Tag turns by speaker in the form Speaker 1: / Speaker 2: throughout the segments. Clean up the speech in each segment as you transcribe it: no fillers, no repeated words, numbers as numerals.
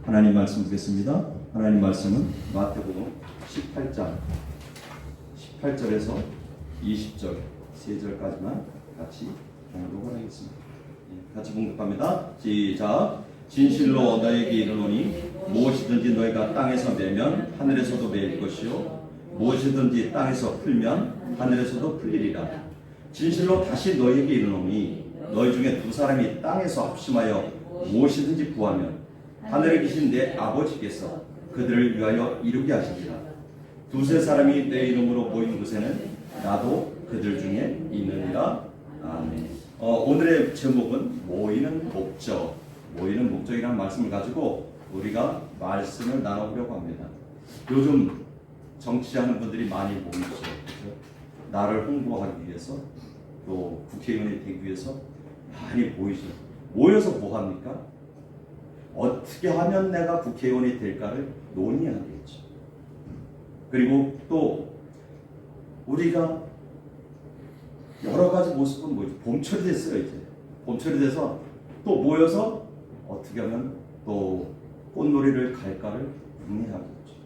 Speaker 1: 하나님 말씀 보겠습니다. 하나님 말씀은 마태복음 18절에서 20절, 3절까지만 같이 봉독을 하겠습니다. 같이 봉독합니다. 시작. 진실로 너에게 이르노니 무엇이든지 너희가 땅에서 매면 하늘에서도 매일 것이요 무엇이든지 땅에서 풀면 하늘에서도 풀리리라. 진실로 다시 너희에게 이르노니 너희 중에 두 사람이 땅에서 합심하여 무엇이든지 구하면 하늘에 계신 내 아버지께서 그들을 위하여 이루게 하시리라. 두세 사람이 내 이름으로 모인 곳에는 나도 그들 중에 있느니라. 아멘. 오늘의 제목은 모이는 목적, 모이는 목적이라는 말씀을 가지고 우리가 말씀을 나눠보려고 합니다. 요즘 정치하는 분들이 많이 모이죠. 그렇죠? 나를 홍보하기 위해서, 또 국회의원이 되기 위해서 많이 모이죠. 모여서 뭐 합니까? 어떻게 하면 내가 국회의원이 될까를 논의하겠죠. 그리고 또 우리가 여러 가지 모습은 뭐죠? 봄철이 됐어요. 이제 봄철이 돼서 또 모여서 어떻게 하면 또 꽃놀이를 갈까를 궁리하겠죠.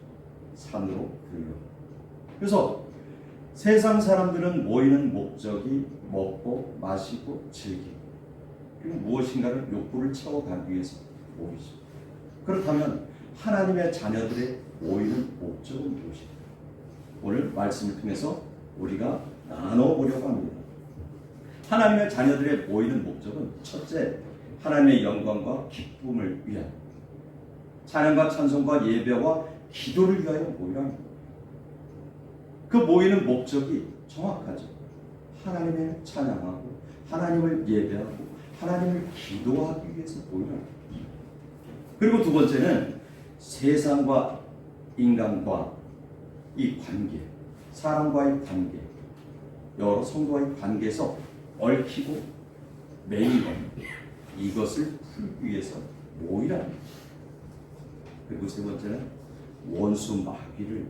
Speaker 1: 산으로 들러. 그래서 세상 사람들은 모이는 목적이 먹고 마시고 즐기고 그리고 무엇인가를 욕구를 채워가기 위해서 모이죠. 그렇다면 하나님의 자녀들의 모이는 목적은 무엇일까요? 오늘 말씀을 통해서 우리가 나눠보려고 합니다. 하나님의 자녀들의 모이는 목적은 첫째, 하나님의 영광과 기쁨을 위하여, 찬양과 찬송과 예배와 기도를 위하여 모이라 합니다. 그 모이는 목적이 정확하죠. 하나님을 찬양하고 하나님을 예배하고 하나님을 기도하기 위해서 모이라 합니다. 그리고 두 번째는 세상과 인간과 이 관계, 사람과의 관계, 여러 성도와의 관계에서 얽히고 매인 것, 이것을 풀기 위해서 모이라 합니다. 그리고 세 번째는 원수 마귀를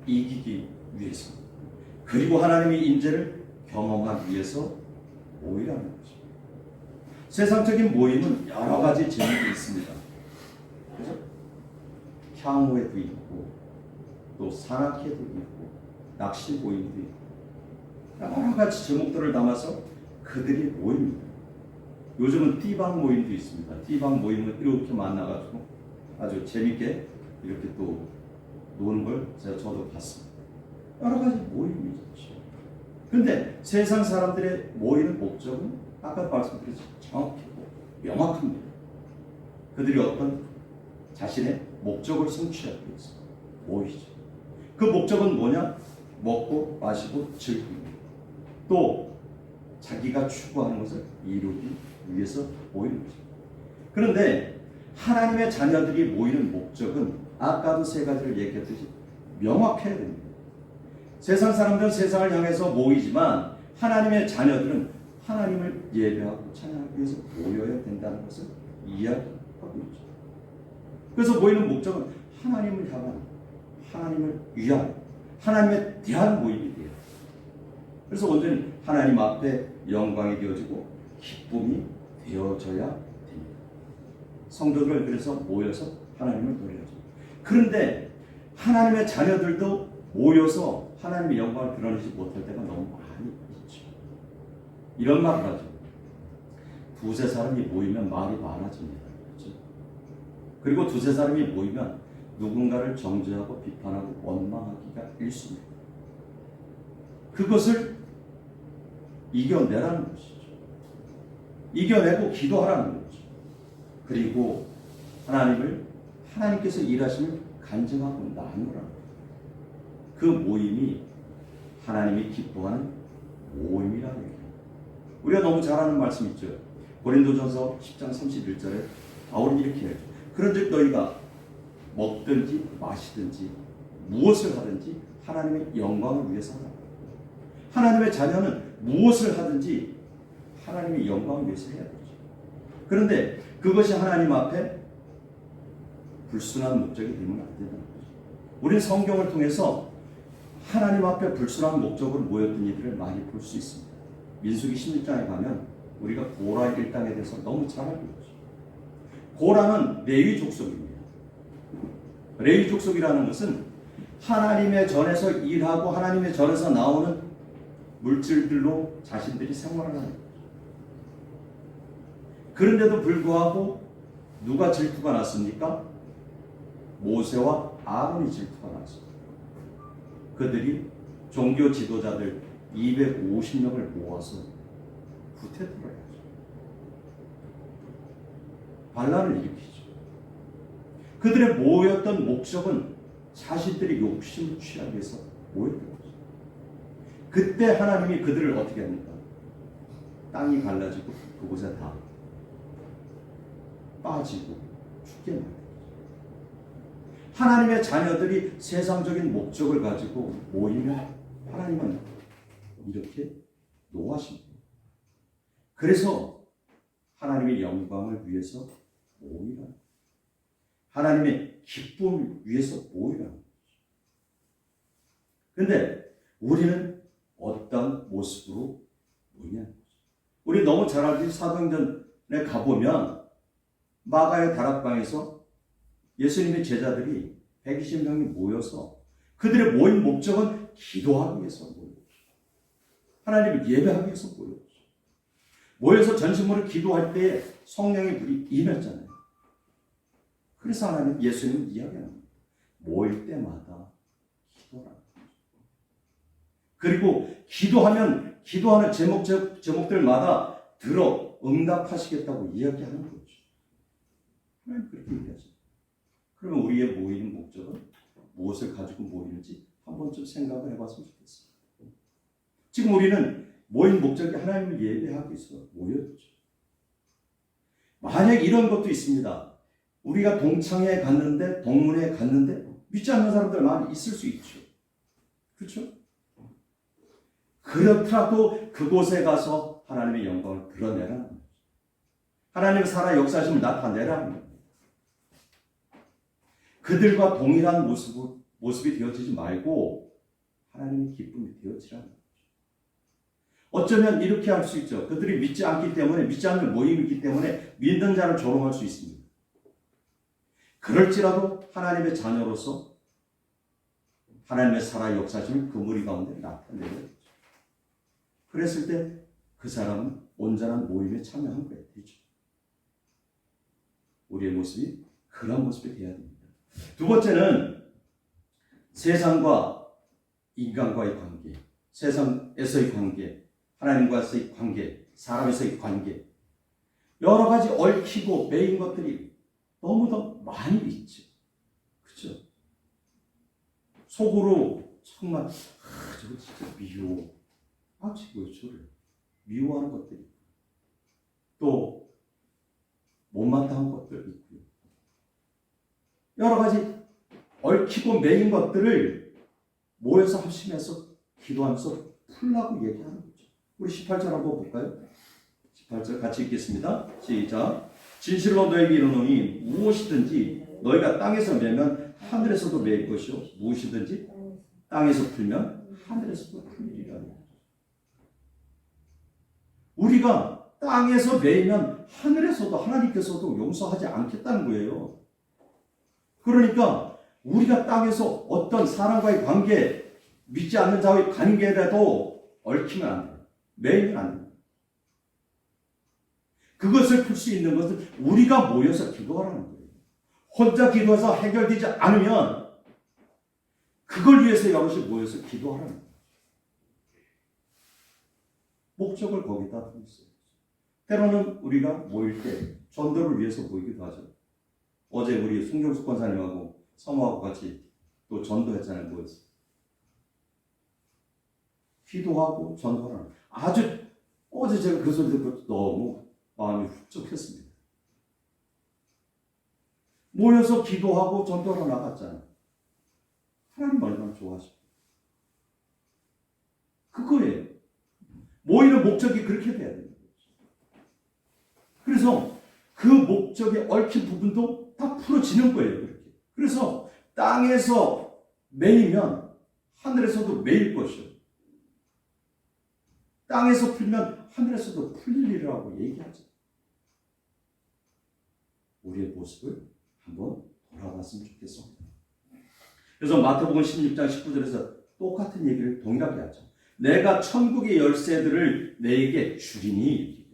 Speaker 1: 이기기 위해서, 그리고 하나님의 임재를 경험하기 위해서 모이라는 거죠. 세상적인 모임은 여러 가지 제목이 있습니다. 그죠? 향후에도 있고, 또 산악회도 있고, 낚시 모임도 있고, 여러 가지 제목들을 담아서 그들이 모입니다. 요즘은 띠방 모임도 있습니다. 띠방 모임은 이렇게 만나가지고 아주 재밌게 이렇게 또 노는 걸 저도 봤습니다. 여러 가지 모임이 있죠. 그런데 세상 사람들의 모이는 목적은 아까 말씀드렸죠. 정확하고 명확합니다. 그들이 어떤 자신의 목적을 성취하기 위해서 모이죠. 그 목적은 뭐냐? 먹고 마시고 즐기고 또 자기가 추구하는 것을 이루기 위해서 모이는 거죠. 그런데 하나님의 자녀들이 모이는 목적은 아까도 세 가지를 얘기했듯이 명확해야 됩니다. 세상 사람들은 세상을 향해서 모이지만 하나님의 자녀들은 하나님을 예배하고 찬양하기 위해서 모여야 된다는 것을 이야기하고 있죠. 그래서 모이는 목적은 하나님을 향한, 하나님을 위한, 하나님에 대한 모임이 돼요. 그래서 온전히 하나님 앞에 영광이 되어지고 기쁨이 되어져야 됩니다. 성도들 그래서 모여서 하나님을 노래하죠. 그런데 하나님의 자녀들도 모여서 하나님의 영광을 드러내지 못할 때가 너무 많이 있죠. 이런 말을 하죠. 두세 사람이 모이면 말이 많아집니다. 그렇죠? 그리고 두세 사람이 모이면 누군가를 정죄하고 비판하고 원망하기가 일쑤입니다. 그것을 이겨내라는 것이죠. 이겨내고 기도하라는 거죠. 그리고 하나님께서 일하심을 간증하고 나누라는 거예요. 그 모임이 하나님이 기뻐하는 모임이라는 거예요. 우리가 너무 잘 아는 말씀 있죠. 고린도전서 10장 31절에 바울이 이렇게 해요. 그런즉 너희가 먹든지 마시든지 무엇을 하든지 하나님의 영광을 위해서 하라. 하나님의 자녀는 무엇을 하든지 하나님의 영광을 위해서 해야 되죠. 그런데 그것이 하나님 앞에 불순한 목적이 되면 안 된다는 거죠. 우리는 성경을 통해서 하나님 앞에 불순한 목적으로 모였던 이들을 많이 볼 수 있습니다. 민수기 16장에 가면 우리가 고라 일당에 대해서 너무 잘 알고 있죠. 고라는 레위 족속입니다. 레위 족속이라는 것은 하나님의 전에서 일하고 하나님의 전에서 나오는 물질들로 자신들이 생활을 하는 거예요. 그런데도 불구하고 누가 질투가 났습니까? 모세와 아론이 질투가 났습니다. 그들이 종교 지도자들 250명을 모아서 구테타를 하죠. 반란을 일으키죠. 그들의 모였던 목적은 자신들이 욕심을 취하기 위해서 모였던 거죠. 그때 하나님이 그들을 어떻게 합니까? 땅이 갈라지고 그곳에 다 빠지고 죽게 만듭니다. 하나님의 자녀들이 세상적인 목적을 가지고 모이면 하나님은 이렇게 노하십니다. 그래서 하나님의 영광을 위해서 모이라. 하나님의 기쁨을 위해서 모이라. 그런데 우리는 어떤 모습으로 모이냐? 우리 너무 잘 알듯이 사도행전에 가보면 마가의 다락방에서 예수님의 제자들이 120명이 모여서 그들의 모인 목적은 기도하기 위해서 모였죠. 하나님을 예배하기 위해서 모였죠. 모여서 전심으로 기도할 때 성령의 불이 임했잖아요. 그래서 하나님 예수님은 이야기합니다. 모일 때마다 기도라. 그리고 기도하면 기도하는 제목들마다 들어 응답하시겠다고 이야기하는 거죠. 하나님 그렇게 얘기하죠. 그러면 우리의 모이는 목적은 무엇을 가지고 모이는지 한 번쯤 생각을 해봤으면 좋겠습니다. 지금 우리는 모인 목적이 하나님을 예배하기 위해서 모였죠. 만약 이런 것도 있습니다. 우리가 동창회에 갔는데, 동문회에 갔는데 믿지 않는 사람들 많이 있을 수 있죠. 그렇죠? 그렇더라도 그곳에 가서 하나님의 영광을 드러내라는 거죠. 하나님의 살아 역사심을 나타내라는 거죠. 그들과 동일한 모습이 되어지지 말고 하나님의 기쁨이 되어지라는 거죠. 어쩌면 이렇게 할 수 있죠. 그들이 믿지 않기 때문에, 믿지 않는 모임이기 때문에 믿는 자를 조롱할 수 있습니다. 그럴지라도 하나님의 자녀로서 하나님의 살아 역사심을 그 무리 가운데 나타내는 거죠. 그랬을 때 그 사람은 온전한 모임에 참여한 거예요. 되죠. 우리의 모습이 그런 모습이 되어야 됩니다. 두 번째는 세상과 인간과의 관계, 세상에서의 관계, 하나님과의 관계, 사람에서의 관계, 여러 가지 얽히고 매인 것들이 너무도 많이 있죠. 그렇죠? 속으로 정말 저거 진짜 미워. 지금 왜 저래? 미워하는 것들이 있고, 또 못마땅한 것들이 있고요. 여러 가지 얽히고 매인 것들을 모여서 합심해서 기도하면서 풀라고 얘기하는 거죠. 우리 18절 한번 볼까요? 18절 같이 읽겠습니다. 시작. 진실로 너에게 이르노니 무엇이든지 너희가 땅에서 매면 하늘에서도 매일 것이요 무엇이든지 땅에서 풀면 하늘에서도 풀리리라. 우리가 땅에서 매이면 하늘에서도 하나님께서도 용서하지 않겠다는 거예요. 그러니까 우리가 땅에서 어떤 사람과의 관계, 믿지 않는 자와의 관계라도 얽히면 안 돼요. 매이면 안 돼요. 그것을 풀 수 있는 것은 우리가 모여서 기도하라는 거예요. 혼자 기도해서 해결되지 않으면 그걸 위해서 여럿이 모여서 기도하라는 거예요. 목적을 거기다 두었어요. 때로는 우리가 모일 때 전도를 위해서 모이기도 하죠. 어제 우리 송경숙 권사님하고 사모하고 같이 또 전도했잖아요. 모여서. 기도하고 전도하라는 아주 어제 제가 그 소리 듣고 너무 마음이 훌쩍했습니다. 모여서 기도하고 전도하러 나갔잖아요. 하나님 얼마나 좋아하십니까? 그거예요. 모이는 목적이 그렇게 돼야 됩니다. 그래서 그 목적에 얽힌 부분도 다 풀어지는 거예요. 그렇게. 그래서 땅에서 매이면 하늘에서도 매일 것이요. 땅에서 풀면 하늘에서도 풀리리라고 얘기하죠. 우리의 모습을 한번 돌아봤으면 좋겠습니다. 그래서 마태복음 16장 19절에서 똑같은 얘기를 동일하게 하죠. 내가 천국의 열쇠들을 내게 주리니.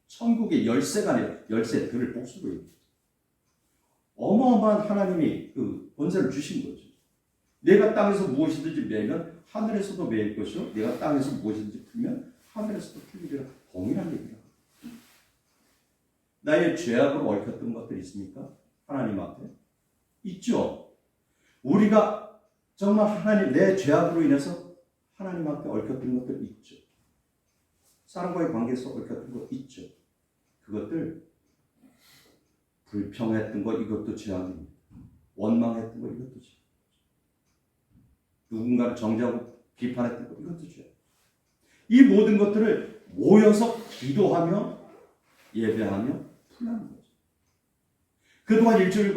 Speaker 1: 천국의 열쇠가 아니라 열쇠들을 복수로 얘기해요. 어마어마한 하나님이 그 권세를 주신 거죠. 내가 땅에서 무엇이든지 매면 하늘에서도 매일 것이요, 내가 땅에서 무엇이든지 풀면 하늘에서도 풀리리라. 동일한 얘기라. 나의 죄악으로 얽혔던 것들이 있습니까? 하나님 앞에 있죠. 우리가 정말 하나님, 내 죄악으로 인해서 하나님 앞에 얽혔던 것들 있죠. 사람과의 관계에서 얽혔던 것 있죠. 그것들 불평했던 것, 이것도 죄악입니다. 원망했던 것, 이것도 죄악. 누군가를 정죄하고 비판했던 것, 이것도 죄악. 이 모든 것들을 모여서 기도하며 예배하며 풀라는 거죠. 그동안 일주일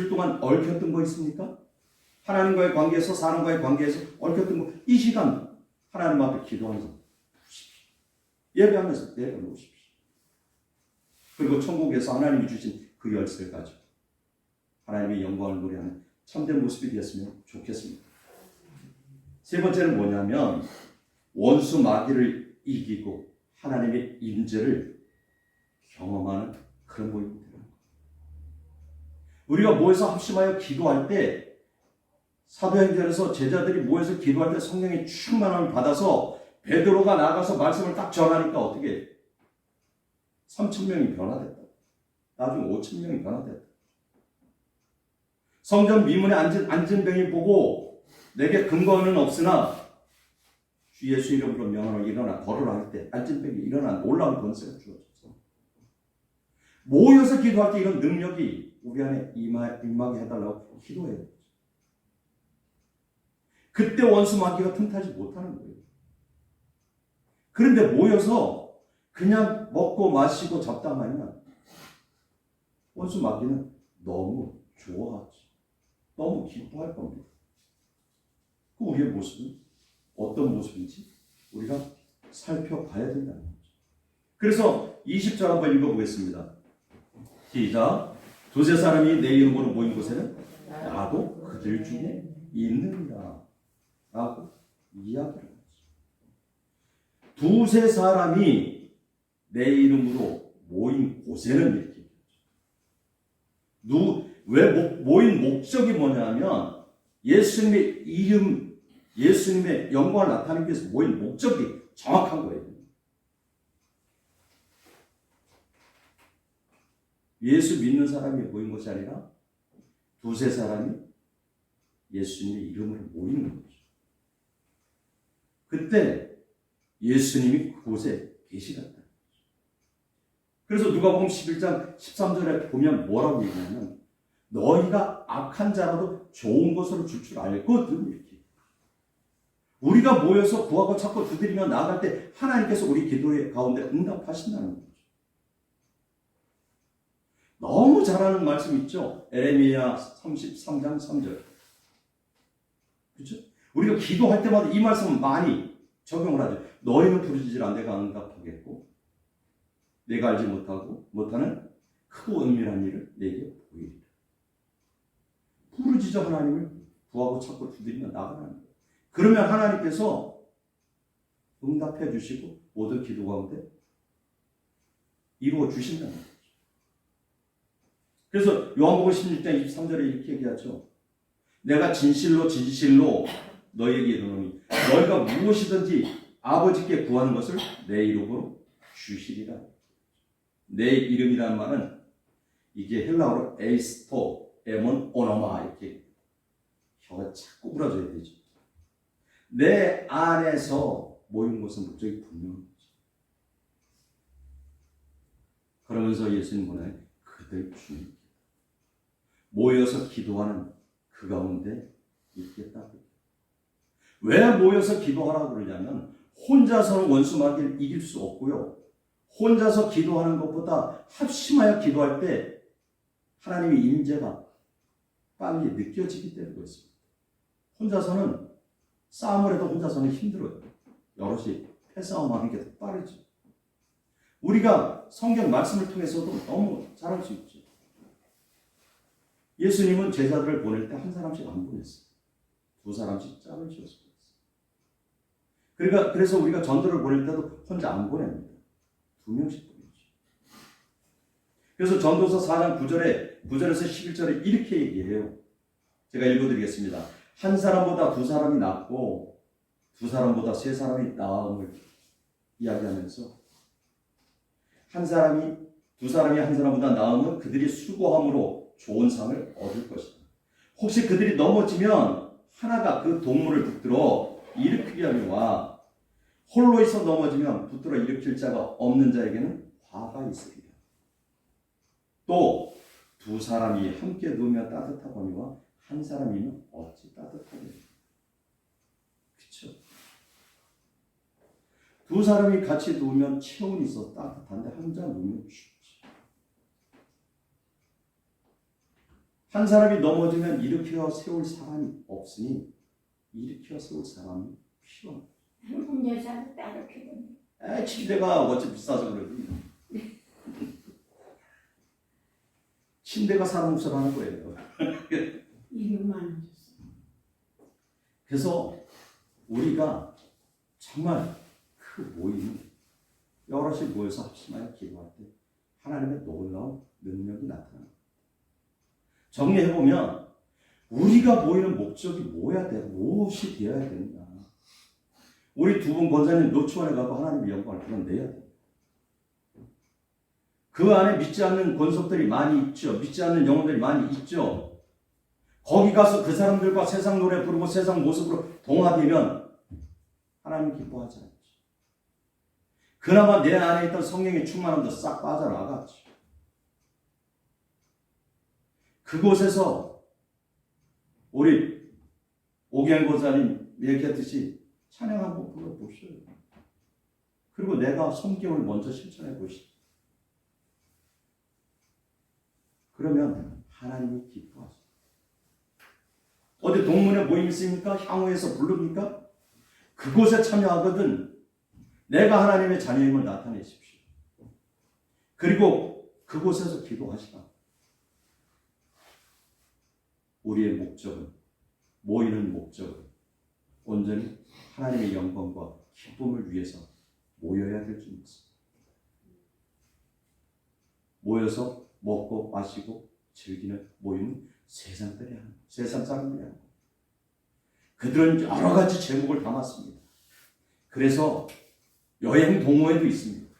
Speaker 1: 동안 얽혔던 거 있습니까? 하나님과의 관계에서, 사람과의 관계에서 얽혔던 거, 이 시간 하나님 앞에 기도하면서 푸십시오. 예배하면서 내려놓으십시오. 그리고 천국에서 하나님이 주신 그 열쇠를 가지고 하나님의 영광을 노래하는 참된 모습이 되었으면 좋겠습니다. 세 번째는 뭐냐면 원수 마귀를 이기고 하나님의 임재를 경험하는 그런 모임입니다. 우리가 모여서 합심하여 기도할 때, 사도행전에서 제자들이 모여서 기도할 때 성령의 충만함을 받아서 베드로가 나가서 말씀을 딱 전하니까 어떻게 3,000명이 변화됐다. 나중에 5,000명이 변화됐다. 성전 미문에 앉은 병이 보고 내게 근거는 없으나 주 예수 이름으로 명하노니 일어나 걸으라 할 때 앉은 병이 일어나 놀라운 권세가 주어졌어. 모여서 기도할 때 이런 능력이 우리 안에 임하게 해달라고 기도해야 되죠. 그때 원수 마귀가 틈타지 못하는 거예요. 그런데 모여서 그냥 먹고 마시고 잡담하면 원수 마귀는 너무 좋아하지. 너무 기뻐할 겁니다. 그 우리의 모습은 어떤 모습인지 우리가 살펴봐야 된다는 거죠. 그래서 20절 한번 읽어보겠습니다. 시작. 두세 사람이 내 이름으로 모인 곳에는 나도 그들 중에 있느니라 라고 이야기를 하죠. 두세 사람이 내 이름으로 모인 곳에는 이렇게 왜 모인 목적이 뭐냐면 예수님의 이름, 예수님의 영광을 나타내기 위해서 모인 목적이 정확한 거예요. 예수 믿는 사람이 모인 것이 아니라 두세 사람이 예수님의 이름으로 모이는 거죠. 그때 예수님이 그곳에 계시겠다. 그래서 누가복음 11장 13절에 보면 뭐라고 얘기하냐면 너희가 악한 자라도 좋은 것으로 줄 줄 알거든. 이렇게. 우리가 모여서 구하고 찾고 두드리며 나아갈 때 하나님께서 우리 기도의 가운데 응답하신다는 거죠. 너무 잘하는 말씀 있죠. 에레미야 33장 3절. 그렇죠? 우리가 기도할 때마다 이 말씀은 많이 적용을 하죠. 너희는 부르짖으라 내가 응답하겠고 내가 알지 못하는 크고 은밀한 일을 내게 보이리라. 부르짖어 하나님을 구하고 찾고 두드리며 나가라는 거예요. 그러면 하나님께서 응답해 주시고 모든 기도 가운데 이루어 주신다는 거죠. 그래서 요한복음 16장 23절에 이렇게 얘기하죠. 내가 진실로 너희에게 이르노니 너희가 무엇이든지 아버지께 구하는 것을 내 이름으로 주시리라. 내 이름이라는 말은 이게 헬라어로 에이스토, 에몬, 오노마 이렇게 혀가 자꾸 부러져야 되죠. 내 안에서 모인 것은 목적이 분명한 거죠. 그러면서 예수님 보내 그들 주님 모여서 기도하는 그 가운데 있겠다. 왜 모여서 기도하라고 그러냐면 혼자서는 원수 마귀를 이길 수 없고요. 혼자서 기도하는 것보다 합심하여 기도할 때 하나님의 임재가 빨리 느껴지기 때문에 그렇습니다. 혼자서는 싸움을 해도 혼자서는 힘들어요. 여럿이 패싸움하는 게 더 빠르죠. 우리가 성경 말씀을 통해서도 너무 잘할 수 있죠. 예수님은 제자들을 보낼 때 한 사람씩 안 보냈어요. 두 사람씩 짝을 지어서 보냈어요. 그래서 우리가 전도를 보낼 때도 혼자 안 보냅니다. 두 명씩 보내죠. 그래서 전도서 4장 9절에서 11절에 이렇게 얘기해요. 제가 읽어드리겠습니다. 한 사람보다 두 사람이 낫고 두 사람보다 세 사람이 나음을 이야기하면서 두 사람이 한 사람보다 나음은 그들이 수고함으로 좋은 상을 얻을 것이다. 혹시 그들이 넘어지면 하나가 그 동물을 붙들어 일으키게 하려와 홀로 있어 넘어지면 붙들어 일으킬 자가 없는 자에게는 화가 있으리라. 또 두 사람이 함께 누우면 따뜻하거니와 한 사람이면 어찌 따뜻하겠느냐. 그렇죠? 두 사람이 같이 누우면 체온이 있어 따뜻한데 혼자 누우면 춥지. 한 사람이 넘어지면 일으켜 세울 사람이 없으니 일으켜 세울 사람이 필요합니다.
Speaker 2: 혼자서 따뜻하겠네.
Speaker 1: 침대가 어찌 비싸서 그래도 침대가 사람 몫을 하는 거예요.
Speaker 2: 이름만
Speaker 1: 그래서 우리가 정말 그 모임을 여럿이 모여서 합심하여 기도할 때 하나님의 놀라운 능력이 나타납니다. 정리해보면 우리가 모이는 목적이 무엇이 되어야 되는가. 우리 두 분 권사님 노치원에 가고 하나님의 영광을 드러내야 돼요. 그 안에 믿지 않는 권속들이 많이 있죠. 믿지 않는 영혼들이 많이 있죠. 거기 가서 그 사람들과 세상 노래 부르고 세상 모습으로 동화되면 하나님 기뻐하지 않죠. 그나마 내 안에 있던 성령의 충만함도 싹 빠져나갔죠. 그곳에서 우리 오경 권사님 얘기했듯이 찬양 한번 불러보시오. 그리고 내가 성경을 먼저 실천해 보시오. 그러면 하나님이 기뻐하죠. 어디 동문회 모임 있습니까? 향후에서 부릅니까? 그곳에 참여하거든 내가 하나님의 자녀임을 나타내십시오. 그리고 그곳에서 기도하시라. 우리의 목적은, 모이는 목적은 온전히 하나님의 영광과 기쁨을 위해서 모여야 될 줄 믿습니다. 모여서 먹고 마시고 즐기는 모임은 세상 사람들이 하는 거예요. 그들은 여러 가지 제목을 담았습니다. 그래서 여행 동호회도 있습니다.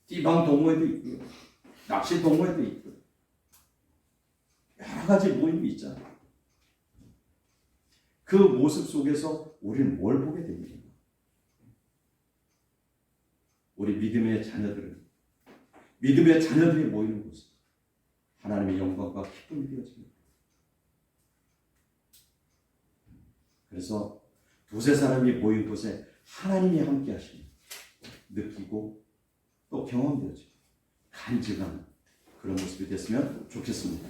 Speaker 1: 띠방 동호회도 있고요. 낚시 동호회도 있고요. 여러 가지 모임이 있잖아요. 그 모습 속에서 우리는 뭘 보게 됩니까? 우리 믿음의 자녀들이 모이는 곳은 하나님의 영광과 기쁨이 되어집니다. 그래서 두세 사람이 모인 곳에 하나님이 함께 하시는 느끼고 또 경험되어지고 간증하는 그런 모습이 됐으면 좋겠습니다.